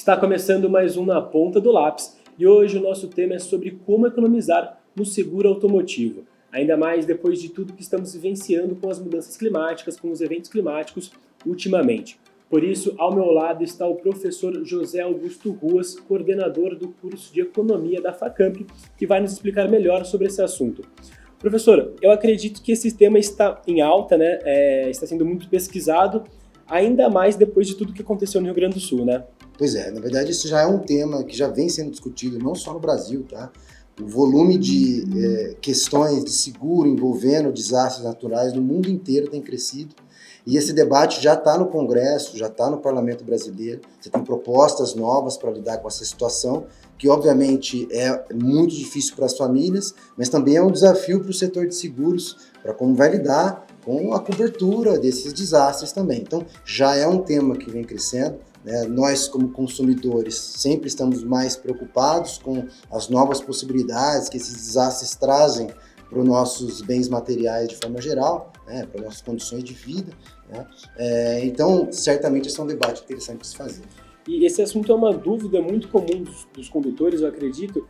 Está começando mais um Na Ponta do Lápis e hoje o nosso tema é sobre como economizar no seguro automotivo. Ainda mais depois de tudo que estamos vivenciando com as mudanças climáticas, com os eventos climáticos ultimamente. Por isso, ao meu lado está o professor José Augusto Ruas, coordenador do curso de Economia da Facamp, que vai nos explicar melhor sobre esse assunto. Professor, eu acredito que esse tema está em alta, né? Está sendo muito pesquisado, ainda mais depois de tudo que aconteceu no Rio Grande do Sul, né? Pois é, na verdade isso já é um tema que já vem sendo discutido não só no Brasil, tá? O volume de questões de seguro envolvendo desastres naturais no mundo inteiro tem crescido e esse debate já está no Congresso, já está no Parlamento brasileiro. Você tem propostas novas para lidar com essa situação, que obviamente é muito difícil para as famílias, mas também é um desafio para o setor de seguros, para como vai lidar com a cobertura desses desastres também. Então já é um tema que vem crescendo. Nós, como consumidores, sempre estamos mais preocupados com as novas possibilidades que esses desastres trazem para os nossos bens materiais de forma geral, para as nossas condições de vida. Então, certamente, esse é um debate interessante de se fazer. E esse assunto é uma dúvida muito comum dos condutores, eu acredito,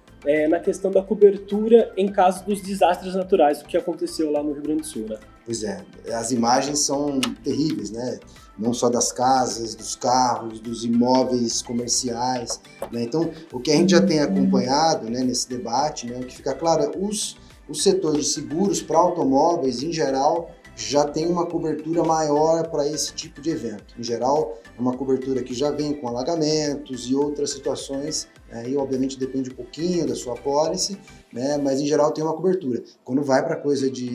na questão da cobertura em caso dos desastres naturais, o que aconteceu lá no Rio Grande do Sul, né? Pois é, as imagens são terríveis, né? Não só das casas, dos carros, dos imóveis comerciais, né? Então, o que a gente já tem acompanhado, né, nesse debate, né, o que fica claro, o setor de seguros para automóveis, em geral, já tem uma cobertura maior para esse tipo de evento. Em geral, é uma cobertura que já vem com alagamentos e outras situações, e obviamente depende um pouquinho da sua pólice, né, mas em geral tem uma cobertura. Quando vai para coisa de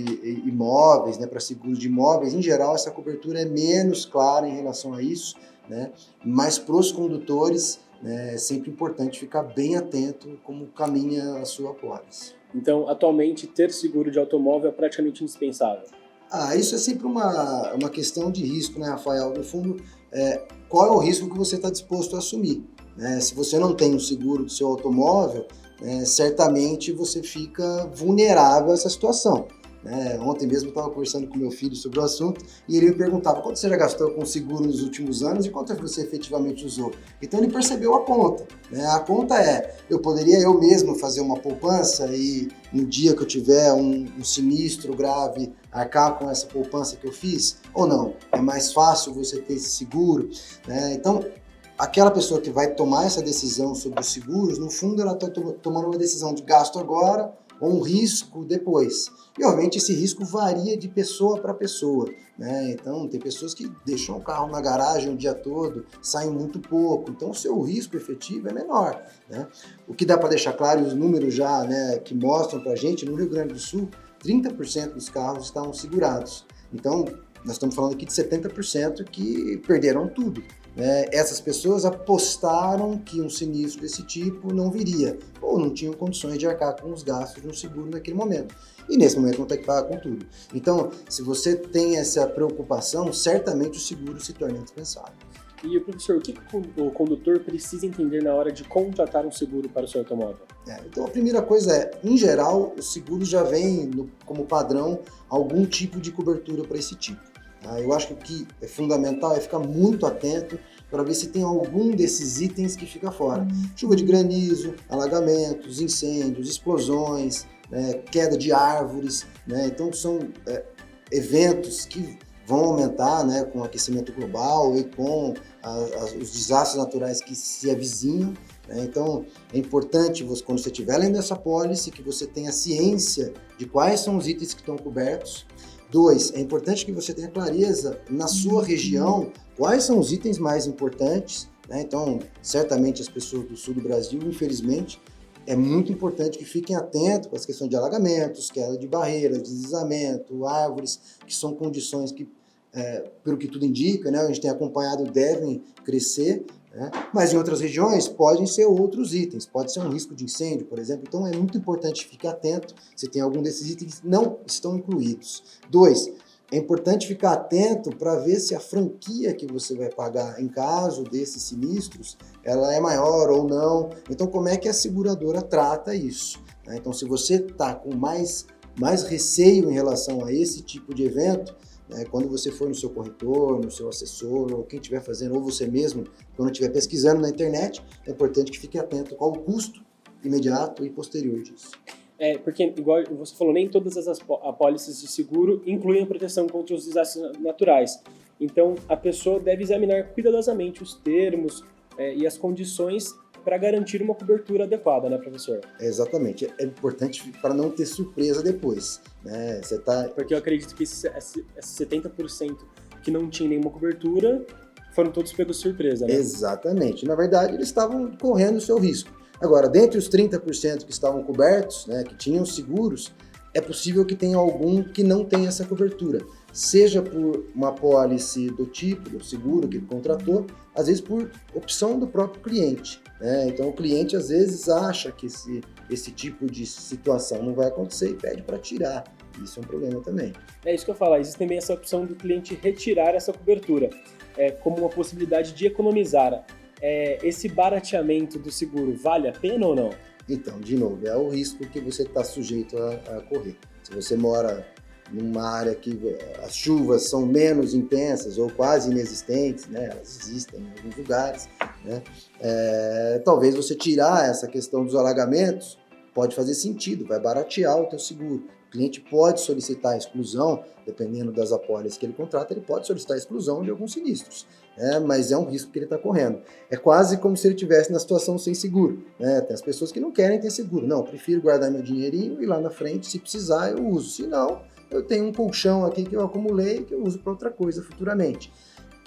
imóveis, né, para seguros de imóveis, em geral essa cobertura é menos clara em relação a isso, né, mas para os condutores, né, é sempre importante ficar bem atento como caminha a sua pólice. Então, atualmente, ter seguro de automóvel é praticamente indispensável. Isso é sempre uma questão de risco, né, Rafael? No fundo, qual é o risco que você está disposto a assumir? Se você não tem um seguro do seu automóvel, certamente você fica vulnerável a essa situação. Ontem mesmo eu estava conversando com meu filho sobre o assunto e ele me perguntava quanto você já gastou com seguro nos últimos anos e quanto você efetivamente usou. Então ele percebeu a conta. A conta eu poderia eu mesmo fazer uma poupança e no dia que eu tiver um sinistro grave arcar com essa poupança que eu fiz? Ou não? É mais fácil você ter esse seguro? Então, aquela pessoa que vai tomar essa decisão sobre os seguros, no fundo ela está tomando uma decisão de gasto agora ou um risco depois. E, obviamente, esse risco varia de pessoa para pessoa. Então, tem pessoas que deixam o carro na garagem o dia todo, saem muito pouco. Então, o seu risco efetivo é menor. O que dá para deixar claro, os números já que mostram para a gente, no Rio Grande do Sul, 30% dos carros estavam segurados. Então, nós estamos falando aqui de 70% que perderam tudo. Essas pessoas apostaram que um sinistro desse tipo não viria, ou não tinham condições de arcar com os gastos de um seguro naquele momento. E nesse momento vão ter que pagar com tudo. Então, se você tem essa preocupação, certamente o seguro se torna indispensável. E, professor, o que o condutor precisa entender na hora de contratar um seguro para o seu automóvel? Então, a primeira coisa em geral, o seguro já vem como padrão algum tipo de cobertura para esse tipo. Eu acho que o que é fundamental é ficar muito atento para ver se tem algum desses itens que fica fora. Chuva de granizo, alagamentos, incêndios, explosões, queda de árvores. Então são eventos que vão aumentar com o aquecimento global e com os desastres naturais que se avizinham. Então é importante, quando você estiver lendo essa pólice, que você tenha ciência de quais são os itens que estão cobertos. 2, é importante que você tenha clareza na sua região quais são os itens mais importantes. Então, certamente as pessoas do sul do Brasil, infelizmente, é muito importante que fiquem atentos com as questões de alagamentos, queda de barreiras, deslizamento, árvores, que são condições que, pelo que tudo indica, a gente tem acompanhado, devem crescer. Mas em outras regiões podem ser outros itens, pode ser um risco de incêndio, por exemplo. Então é muito importante ficar atento se tem algum desses itens que não estão incluídos. 2, é importante ficar atento para ver se a franquia que você vai pagar em caso desses sinistros, ela é maior ou não. Então como é que a seguradora trata isso? Então se você está com mais receio em relação a esse tipo de evento, né? Quando você for no seu corretor, no seu assessor, ou quem estiver fazendo, ou você mesmo, quando estiver pesquisando na internet, é importante que fique atento qual o custo imediato e posterior disso. Porque, igual você falou, nem todas as apólices de seguro incluem a proteção contra os desastres naturais. Então, a pessoa deve examinar cuidadosamente os termos e as condições para garantir uma cobertura adequada, né, professor? Exatamente. É importante para não ter surpresa depois, né? Porque eu acredito que esses 70% que não tinham nenhuma cobertura foram todos pegos de surpresa, né? Exatamente. Na verdade, eles estavam correndo o seu risco. Agora, dentre os 30% que estavam cobertos, né, que tinham seguros, é possível que tenha algum que não tenha essa cobertura. Seja por uma apólice do tipo, do seguro que ele contratou, às vezes por opção do próprio cliente, né? Então, o cliente às vezes acha que esse tipo de situação não vai acontecer e pede para tirar. Isso é um problema também. É isso que eu falo, existe também essa opção do cliente retirar essa cobertura, como uma possibilidade de economizar. Esse barateamento do seguro vale a pena ou não? Então, de novo, é o risco que você está sujeito a correr. Se você mora numa área que as chuvas são menos intensas ou quase inexistentes, né? Elas existem em alguns lugares, né? Talvez você tirar essa questão dos alagamentos pode fazer sentido, vai baratear o teu seguro. O cliente pode solicitar a exclusão, dependendo das apólices que ele contrata, ele pode solicitar a exclusão de alguns sinistros, né? Mas é um risco que ele está correndo. É quase como se ele estivesse na situação sem seguro, né? Tem as pessoas que não querem ter seguro. Não, prefiro guardar meu dinheirinho e lá na frente, se precisar, eu uso. Se não, eu tenho um colchão aqui que eu acumulei que eu uso para outra coisa futuramente.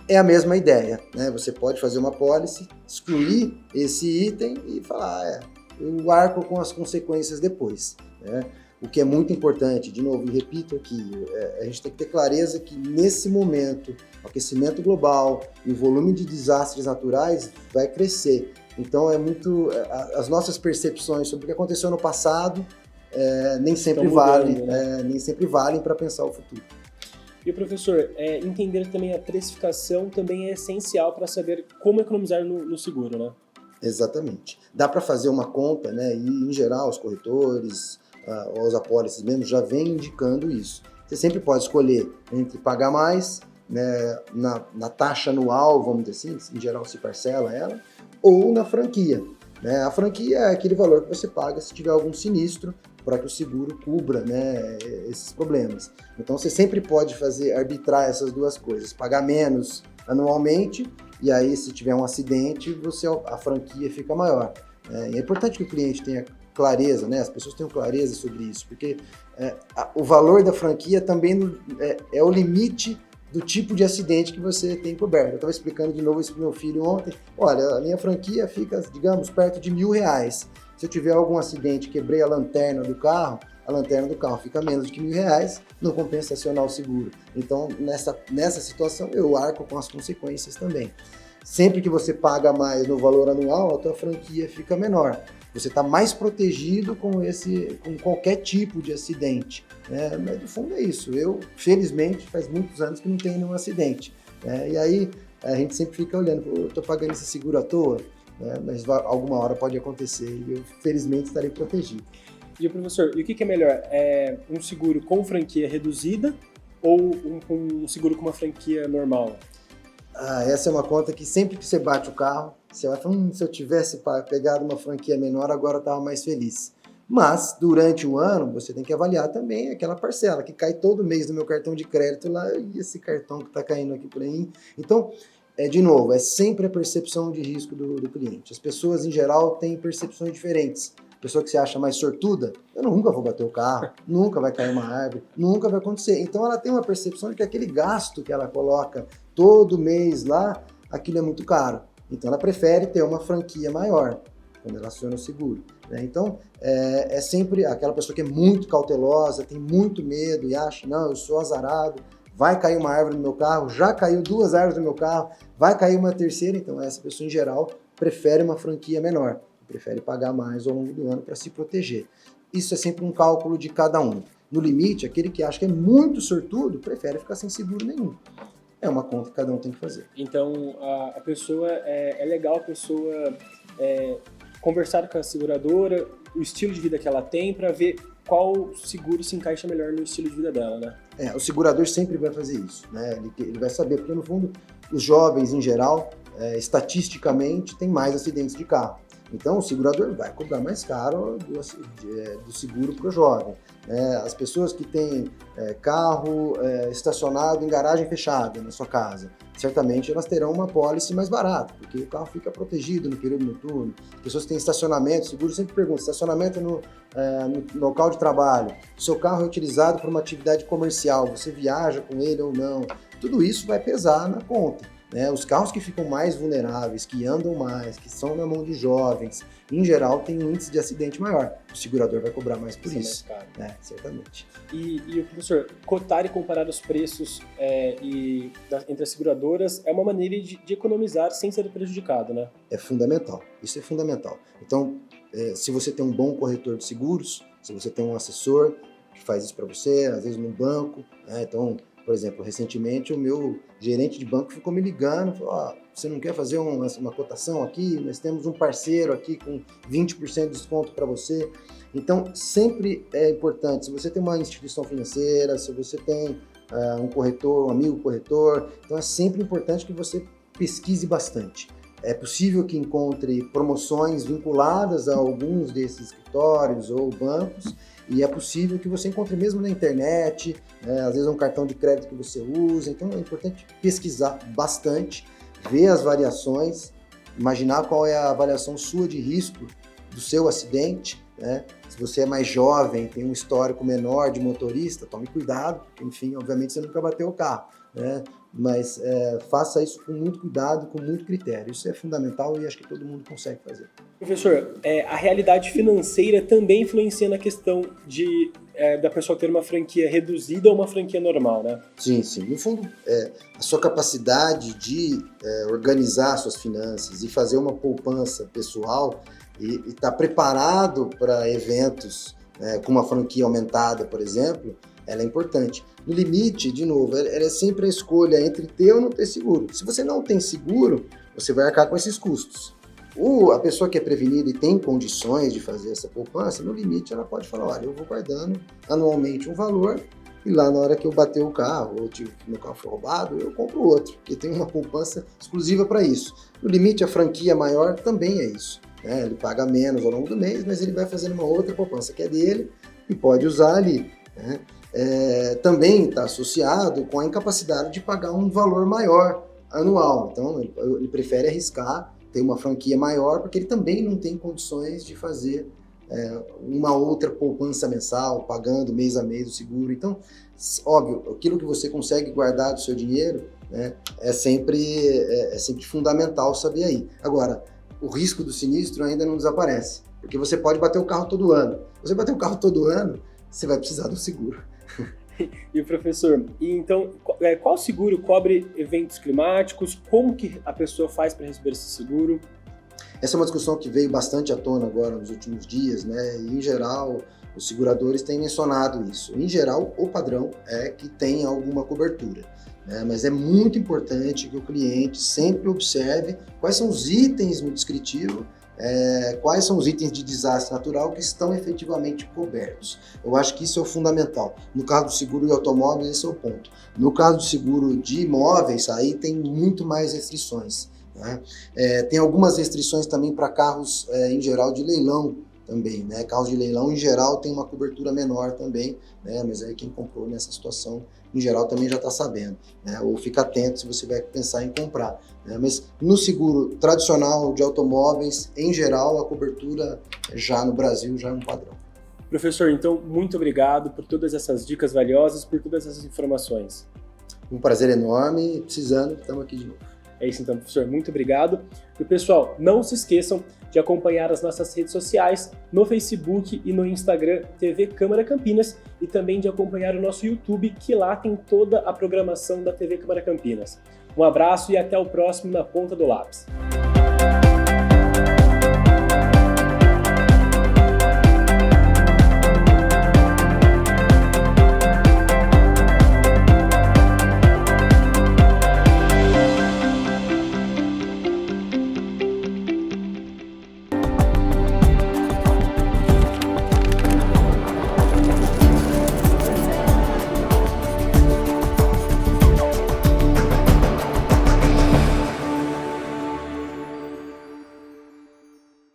É a mesma ideia, né? Você pode fazer uma apólice, excluir esse item e falar, eu arco com as consequências depois, né? O que é muito importante, de novo, e repito aqui, a gente tem que ter clareza que nesse momento o aquecimento global e o volume de desastres naturais vai crescer. Então as nossas percepções sobre o que aconteceu no passado nem sempre valem, né? Nem sempre valem para pensar o futuro. E, professor, entender também a precificação também é essencial para saber como economizar no seguro, né? Exatamente. Dá para fazer uma conta, né? E, em geral, os corretores, os apólices mesmo, já vêm indicando isso. Você sempre pode escolher entre pagar mais, né, na taxa anual, vamos dizer assim, em geral se parcela ela, ou na franquia, né? A franquia é aquele valor que você paga se tiver algum sinistro, para que o seguro cubra, né, esses problemas. Então você sempre pode arbitrar essas duas coisas, pagar menos anualmente, e aí se tiver um acidente, a franquia fica maior. E é importante que o cliente tenha clareza, né, as pessoas tenham clareza sobre isso, porque o valor da franquia também é o limite do tipo de acidente que você tem coberto. Eu estava explicando de novo isso para o meu filho ontem. Olha, a minha franquia fica, digamos, perto de R$1.000. Se eu tiver algum acidente, quebrei a lanterna do carro fica menos de R$1.000, não compensa acionar o seguro. Então, nessa situação, eu arco com as consequências também. Sempre que você paga mais no valor anual, a tua franquia fica menor. Você está mais protegido com qualquer tipo de acidente, né? Mas no fundo é isso. Eu, felizmente, faz muitos anos que não tenho nenhum acidente, né? E aí a gente sempre fica olhando, eu estou pagando esse seguro à toa, né? Mas alguma hora pode acontecer e eu, felizmente, estarei protegido. E, professor, e o que é melhor? Um seguro com franquia reduzida ou um seguro com uma franquia normal? Essa é uma conta que sempre que você bate o carro, você vai falar, se eu tivesse pegado uma franquia menor, agora eu estava mais feliz. Mas, durante o ano, você tem que avaliar também aquela parcela que cai todo mês no meu cartão de crédito lá, e esse cartão que está caindo aqui para mim. Então, de novo, é sempre a percepção de risco do cliente. As pessoas, em geral, têm percepções diferentes. A pessoa que se acha mais sortuda, eu nunca vou bater o carro, nunca vai cair uma árvore, nunca vai acontecer. Então, ela tem uma percepção de que aquele gasto que ela coloca todo mês lá, aquilo é muito caro. Então, ela prefere ter uma franquia maior quando ela aciona o seguro, né? Então, é sempre aquela pessoa que é muito cautelosa, tem muito medo e acha, não, eu sou azarado, vai cair uma árvore no meu carro, já caiu 2 árvores no meu carro, vai cair uma terceira. Então, essa pessoa, em geral, prefere uma franquia menor, prefere pagar mais ao longo do ano para se proteger. Isso é sempre um cálculo de cada um. No limite, aquele que acha que é muito sortudo, prefere ficar sem seguro nenhum. É uma conta que cada um tem que fazer. Então, a pessoa, é legal a pessoa conversar com a seguradora, o estilo de vida que ela tem, para ver qual seguro se encaixa melhor no estilo de vida dela, né? O segurador sempre vai fazer isso, né? Ele vai saber, porque no fundo, os jovens em geral, estatisticamente, têm mais acidentes de carro. Então, o segurador vai cobrar mais caro do seguro para o jovem. As pessoas que têm carro estacionado em garagem fechada na sua casa, certamente elas terão uma pólice mais barata, porque o carro fica protegido no período noturno. Pessoas que têm estacionamento, seguro sempre pergunta, estacionamento no local de trabalho, seu carro é utilizado para uma atividade comercial, você viaja com ele ou não, tudo isso vai pesar na conta. Os carros que ficam mais vulneráveis, que andam mais, que são na mão de jovens, em geral, tem um índice de acidente maior. O segurador vai cobrar mais por isso. Mais caro. Certamente. E, professor, cotar e comparar os preços entre as seguradoras é uma maneira de economizar sem ser prejudicado, né? É fundamental. Isso é fundamental. Então, se você tem um bom corretor de seguros, se você tem um assessor que faz isso para você, às vezes no banco, então... Por exemplo, recentemente o meu gerente de banco ficou me ligando, falou, você não quer fazer uma cotação aqui? Nós temos um parceiro aqui com 20% de desconto para você. Então, sempre é importante, se você tem uma instituição financeira, se você tem um corretor, um amigo corretor, então é sempre importante que você pesquise bastante. É possível que encontre promoções vinculadas a alguns desses escritórios ou bancos, e é possível que você encontre mesmo na internet, às vezes é um cartão de crédito que você usa, então é importante pesquisar bastante, ver as variações, imaginar qual é a avaliação sua de risco do seu acidente, né? Se você é mais jovem, tem um histórico menor de motorista, tome cuidado, porque, enfim, obviamente você nunca bateu o carro, né? Mas faça isso com muito cuidado, com muito critério. Isso é fundamental e acho que todo mundo consegue fazer. Professor, a realidade financeira também influencia na questão da pessoa ter uma franquia reduzida ou uma franquia normal, né? Sim, sim. No fundo, a sua capacidade de organizar suas finanças e fazer uma poupança pessoal e estar preparado para eventos com uma franquia aumentada, por exemplo, ela é importante. No limite, de novo, ela é sempre a escolha entre ter ou não ter seguro. Se você não tem seguro, você vai arcar com esses custos. A pessoa que é prevenida e tem condições de fazer essa poupança, no limite ela pode falar, olha, eu vou guardando anualmente um valor e lá na hora que eu bater o carro, ou meu carro foi roubado, eu compro outro, porque tem uma poupança exclusiva para isso. No limite, a franquia maior também é isso. Ele paga menos ao longo do mês, mas ele vai fazendo uma outra poupança que é dele e pode usar ali. Também está associado com a incapacidade de pagar um valor maior anual. Então, ele prefere arriscar, ter uma franquia maior, porque ele também não tem condições de fazer uma outra poupança mensal, pagando mês a mês o seguro. Então, óbvio, aquilo que você consegue guardar do seu dinheiro, né, é sempre fundamental saber aí. Agora, o risco do sinistro ainda não desaparece, porque você pode bater o carro todo ano. Se você bater o carro todo ano, você vai precisar do seguro. E professor, então qual seguro cobre eventos climáticos? Como que a pessoa faz para receber esse seguro? Essa é uma discussão que veio bastante à tona agora nos últimos dias, né? E, em geral, os seguradores têm mencionado isso. Em geral, o padrão é que tem alguma cobertura, né? Mas é muito importante que o cliente sempre observe quais são os itens no descritivo, quais são os itens de desastre natural que estão efetivamente cobertos. Eu acho que isso é o fundamental. No caso do seguro de automóveis, esse é o ponto. No caso do seguro de imóveis, aí tem muito mais restrições, né? Tem algumas restrições também para carros, em geral, de leilão também, né? Carros de leilão, em geral, tem uma cobertura menor também, né? Mas aí quem comprou nessa situação, em geral, também já está sabendo, né? Ou fica atento se você vai pensar em comprar, né? Mas no seguro tradicional de automóveis, em geral, a cobertura já no Brasil já é um padrão. Professor, então, muito obrigado por todas essas dicas valiosas, por todas essas informações. Um prazer enorme, precisando, estamos aqui de novo. É isso então, professor, muito obrigado. E pessoal, não se esqueçam de acompanhar as nossas redes sociais no Facebook e no Instagram TV Câmara Campinas e também de acompanhar o nosso YouTube, que lá tem toda a programação da TV Câmara Campinas. Um abraço e até o próximo Na Ponta do Lápis.